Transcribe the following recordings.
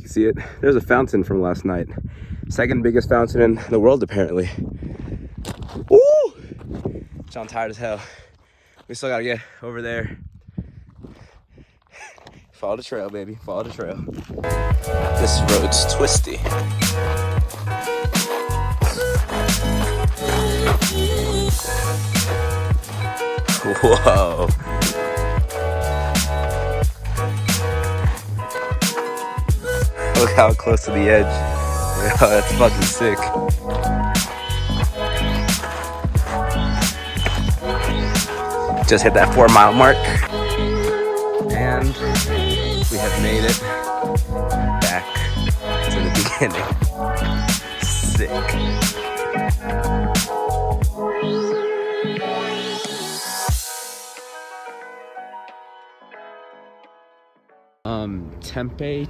if you see it. There's a fountain from last night. Second biggest fountain in the world, apparently. Woo! I'm tired as hell. We still gotta get over there. Follow the trail, baby. Follow the trail. This road's twisty. Whoa. Look how close to the edge. Yeah, that's fucking sick. Just hit that 4 mile mark. And we have made it back to the beginning. Sick. Tempe,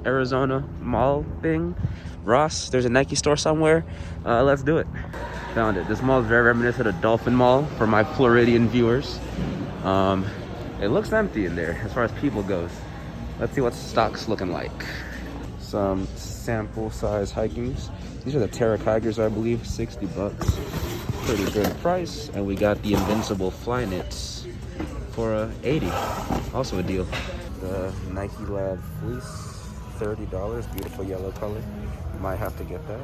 Arizona mall thing. Ross, there's a Nike store somewhere. Let's do it. Found it. This mall is very reminiscent of Dolphin Mall for my Floridian viewers. It looks empty in there as far as people goes. Let's see what stock's looking like. Some sample size hikings. These are the Terra Tigers, I believe, 60 bucks. Pretty good price. And we got the Invincible Fly Knits for 80. Also a deal. The Nike Lab fleece, $30, beautiful yellow color. Might have to get that.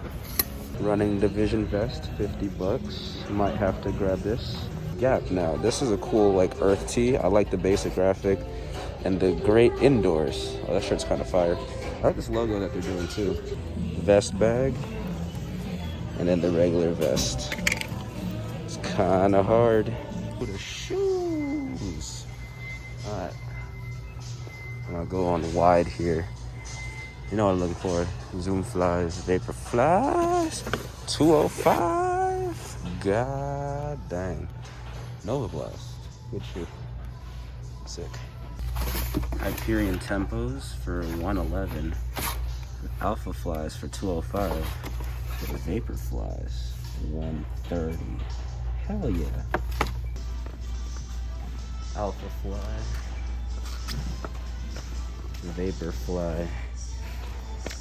Running Division vest, 50 bucks. Might have to grab this. Gap now. This is a cool like earth tee. I like the basic graphic and the great indoors. Oh, that shirt's kind of fire. I like this logo that they're doing too. Vest bag, and then the regular vest. It's kind of hard. For the shoes. All right. I'm gonna go on wide here. You know what I'm looking for. Zoom flies, vapor flies. 205. God dang. Nova Blast. Good shoe. Sick. Hyperion Tempos for 111. Alpha Flies for 205. The Vapor Flies 130. Hell yeah. Alpha Fly. Vapor Fly.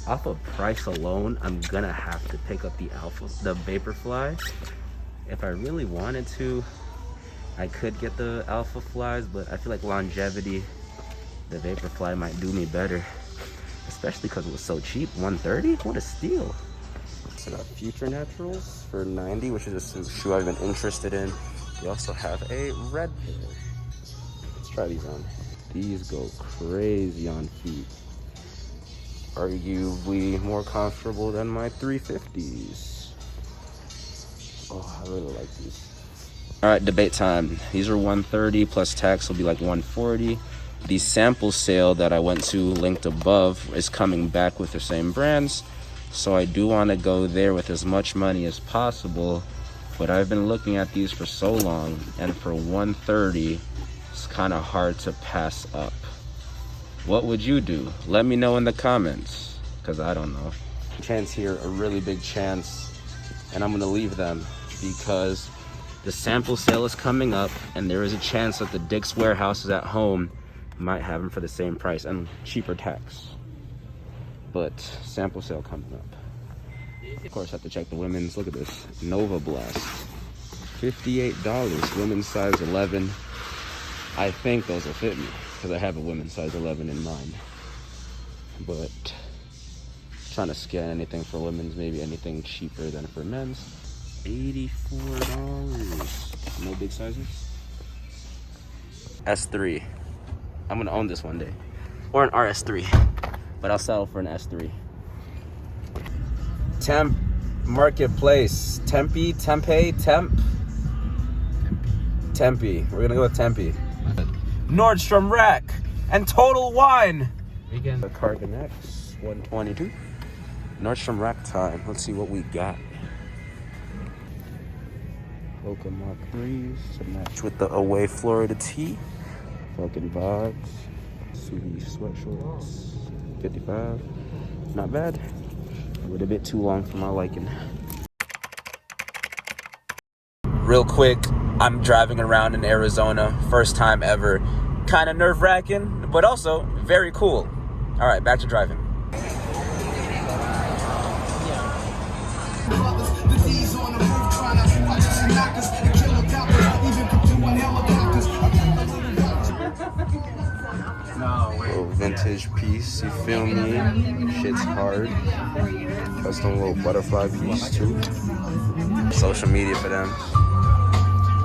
Off of price alone, I'm gonna have to pick up the Vapor Fly. If I really wanted to, I could get the Alpha Flies, but I feel like longevity, the Vapor Fly might do me better. Especially because it was so cheap, 130? What a steal. So got Future Naturals for 90, which is a shoe I've been interested in. We also have a red pair. Let's try these on. These go crazy on feet. Arguably more comfortable than my 350s. Oh, I really like these. All right, debate time. These are 130 plus tax will be like 140. The sample sale that I went to, linked above, is coming back with the same brands. So I do want to go there with as much money as possible. But I've been looking at these for so long, and for 130, it's kind of hard to pass up. What would you do? Let me know in the comments, because I don't know. Chance here, a really big chance, and I'm gonna leave them because the sample sale is coming up, and there is a chance that the Dick's Warehouses at home might have them for the same price and cheaper tax. But sample sale coming up. Of course, I have to check the women's. Look at this, Nova Blast, $58, women's size 11. I think those will fit me, because I have a women's size 11 in mind. But trying to scan anything for women's, maybe anything cheaper than for men's. $84. No big sizes. S3. I'm gonna own this one day. Or an RS3. But I'll settle for an S3. Temp Marketplace. Tempe. We're gonna go with Tempe. Nordstrom Rack and Total Wine. Weekend. The Cargan X 122. Nordstrom Rack time. Let's see what we got. Hoka Mach 3s to match with the Away Florida tee. Fucking vibes. Subi sweatshorts. 55. Not bad. But a bit too long for my liking. Real quick, I'm driving around in Arizona. First time ever. Kind of nerve-wracking, but also very cool. All right, back to driving. Little vintage piece, you feel me? Shit's hard. Custom little butterfly piece too. Social media for them.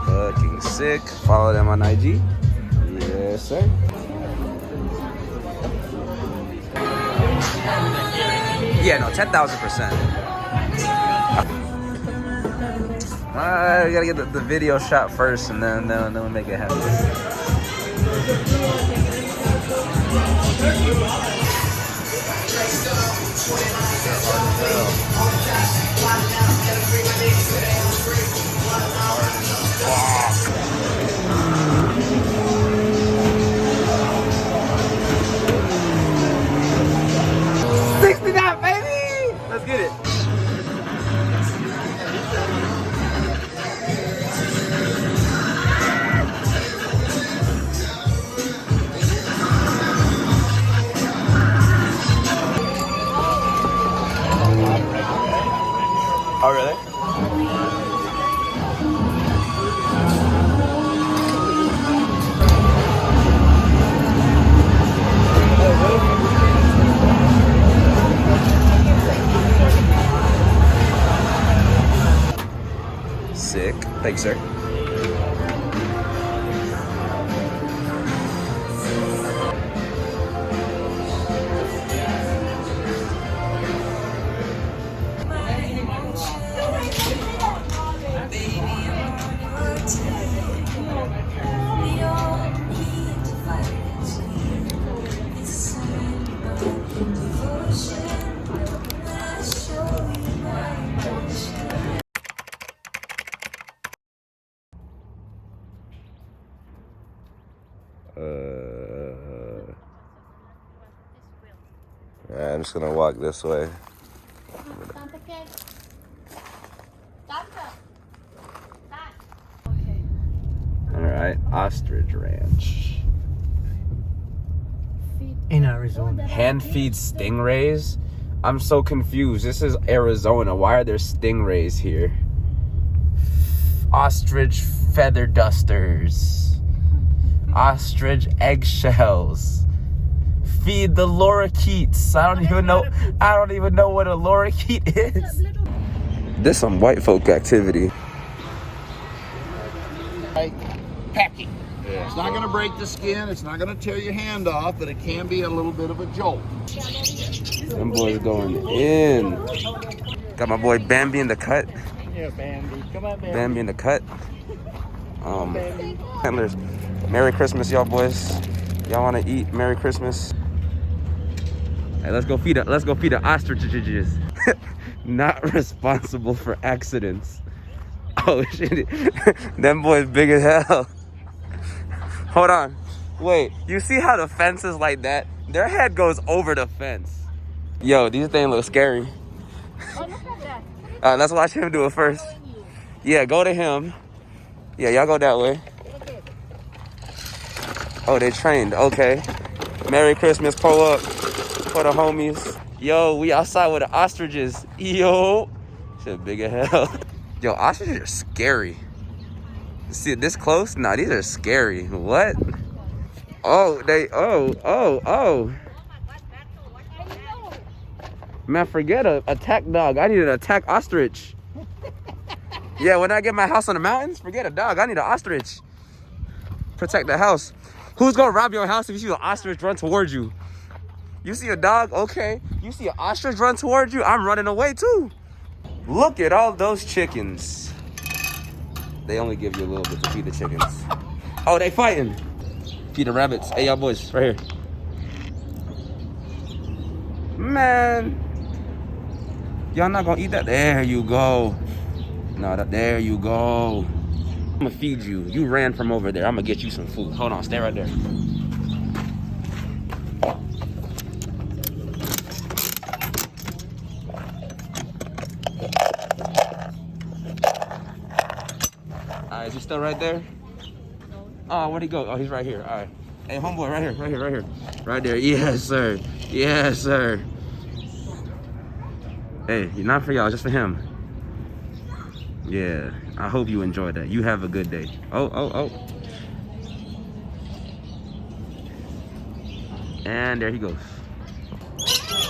Fucking sick. Follow them on IG. Yes, sir. Yeah, no, 10,000%. I gotta get the video shot first, and then we'll make it happen. $69, baby! Let's get it. Oh, really? Sick. Thanks, sir. I'm just gonna walk this way. Alright, Ostrich Ranch. In Arizona. Hand feed stingrays? I'm so confused. This is Arizona. Why are there stingrays here? Ostrich feather dusters. Ostrich eggshells. Feed the lorikeets. I don't even know what a lorikeet is. This some white folk activity. Packing. Yeah. It's not going to break the skin. It's not going to tear your hand off, but it can be a little bit of a jolt. Them boys going in. Got my boy Bambi in the cut. Yeah, Bambi. Come on, Bambi. Bambi in the cut. Handlers, Merry Christmas, y'all boys. Y'all want to eat? Merry Christmas. Hey, let's go feed the ostriches. Not responsible for accidents. Oh shit, them boys big as hell. Hold on, wait, you see how the fence is like that? Their head goes over the fence. Yo, these things look scary. Oh, look at that. Let's watch him do it first. Yeah, go to him. Yeah, y'all go that way. Oh, they trained, okay. Merry Christmas, pull up for the homies. Yo, we outside with the ostriches. Yo, shit big as hell. Yo, ostriches are scary. See it this close? Nah, these are scary. What? Oh, Man, forget a attack dog. I need an attack ostrich. Yeah, when I get my house on the mountains, forget a dog. I need an ostrich. Protect the house. Who's gonna rob your house if you see an ostrich run towards you? You see a dog? Okay. You see an ostrich run towards you? I'm running away too. Look at all those chickens. They only give you a little bit to feed the chickens. Oh, they fighting. Feed the rabbits. Hey, y'all boys, right here. Man. Y'all not gonna eat that? There you go. No, there you go. I'm gonna feed you. You ran from over there. I'm gonna get you some food. Hold on, stay right there. Is he still right there? Oh, where'd he go? Oh, he's right here. All right. Hey, homeboy, right here. Right there. Yes, sir. Yes, sir. Hey, not for y'all, just for him. Yeah, I hope you enjoyed that. You have a good day. Oh. And there he goes.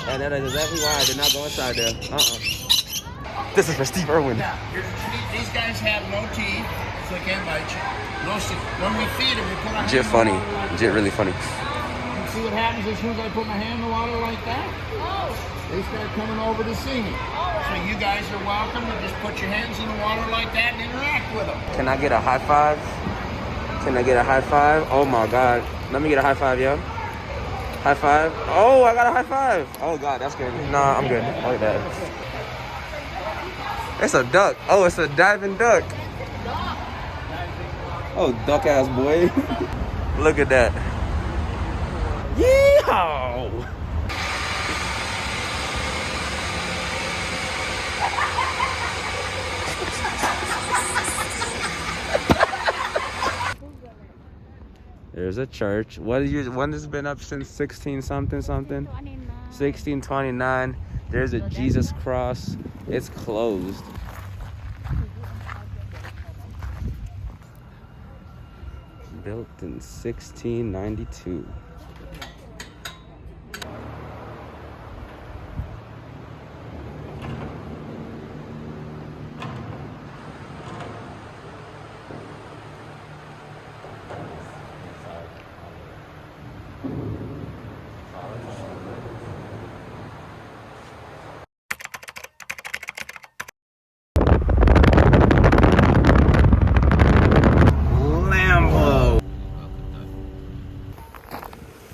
And that is exactly why I did not go inside there. This is for Steve Irwin. Now, these guys have no teeth, so they can't bite you. No, when we feed them, we put our hand Jit in the funny. water like Jit that. really funny. You see what happens as soon as I put my hand in the water like that? They start coming over to see me. So you guys are welcome to just put your hands in the water like that and interact with them. Can I get a high five? Can I get a high five? Oh my God. Let me get a high five, yo. High five. Oh, I got a high five. Oh God, that's good. Nah, I'm good. Look at that. It's a duck. Oh, it's a diving duck. Oh, duck ass boy. Look at that. Yeehaw! There's a church. When has it been up since 16 something? 1629. There's a Jesus cross. It's closed. Built in 1692.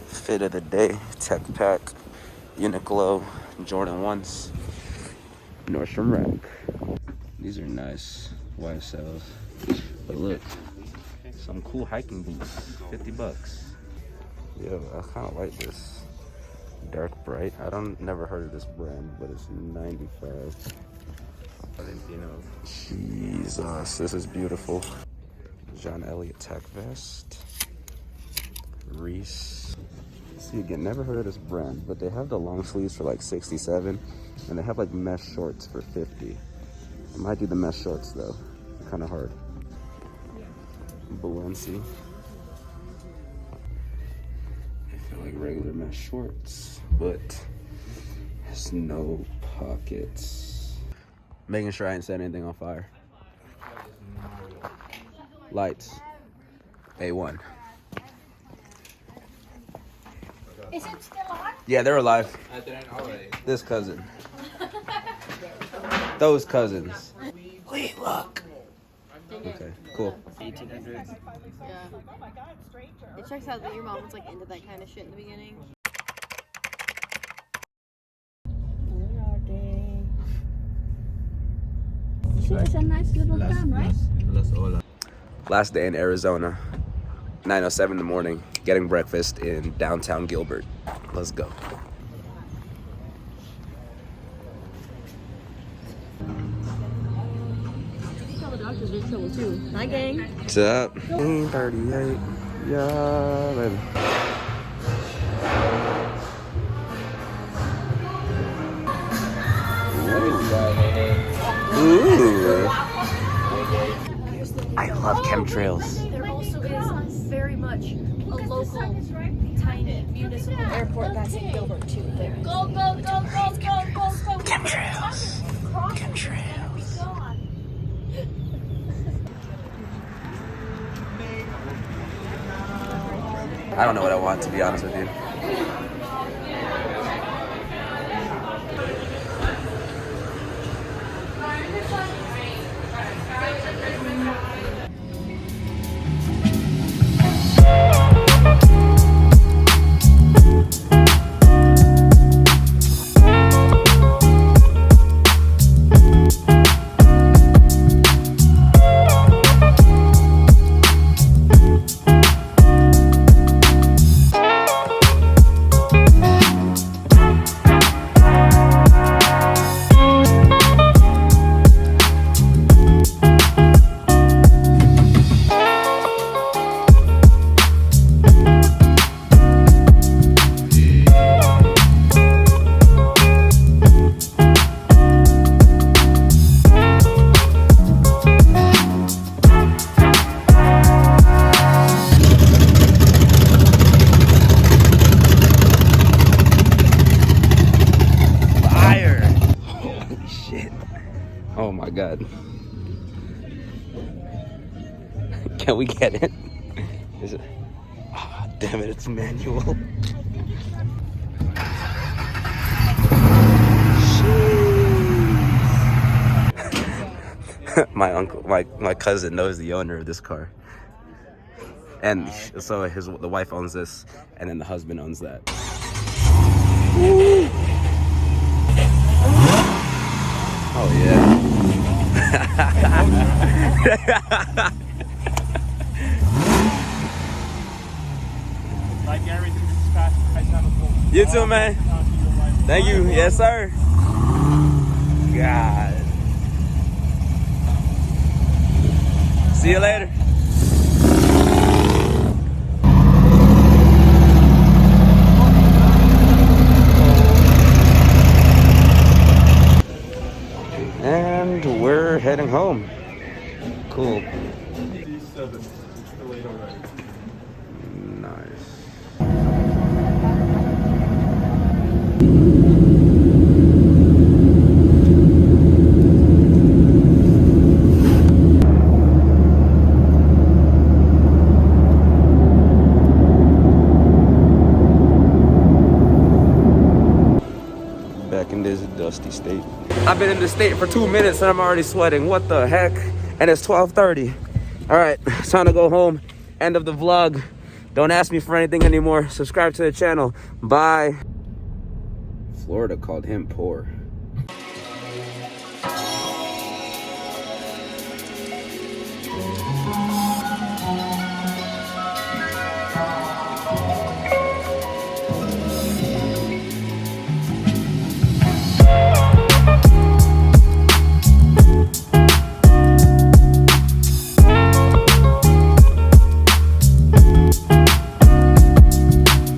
Fit of the day, Tech Pack, Uniqlo, Jordan 1s, Nordstrom Rack. These are nice YSLs. But look, some cool hiking boots, 50 bucks. Yo, I kind of like this. Dark Bright. Never heard of this brand, but it's 95. Jesus, this is beautiful. John Elliott Tech Vest. Reese. See, again, never heard of this brand, but they have the long sleeves for like 67, and they have like mesh shorts for 50. I might do the mesh shorts though. Kind of hard. Balenci. I feel like regular mesh shorts, but has no pockets. Making sure I ain't set anything on fire. Lights. A1. Is it still on? Yeah, they're alive. This cousin. Those cousins. Wait, look. Okay, cool. 1800s. Yeah. It checks out that your mom was like into that kind of shit in the beginning. Where are they? It's a nice little town, right? Last day in Arizona. 9:07 in the morning, getting breakfast in downtown Gilbert. Let's go. The doctor's in trouble too. Hi, gang. What's up? 38. Yeah, baby. Ooh. I love chemtrails. There also is very much a local, tiny municipal airport that's in Gilbert too. There. Go, go, go, go, go, go, go. Chemtrails. Chemtrails. I don't know what I want, to be honest with you. Oh my God. Can we get it? Is it? Oh, damn it, it's manual. My uncle, my cousin knows the owner of this car. And so the wife owns this, and then the husband owns that. Oh yeah. Like everything, Scott. You too, man. Thank you. Yes, sir. God. See you later. And we're heading home. Cool. Nice. Back in this dusty state. I've been in this state for 2 minutes and I'm already sweating. What the heck? And it's 12:30. All right, it's time to go home. End of the vlog. Don't ask me for anything anymore. Subscribe to the channel. Bye. Florida called him poor.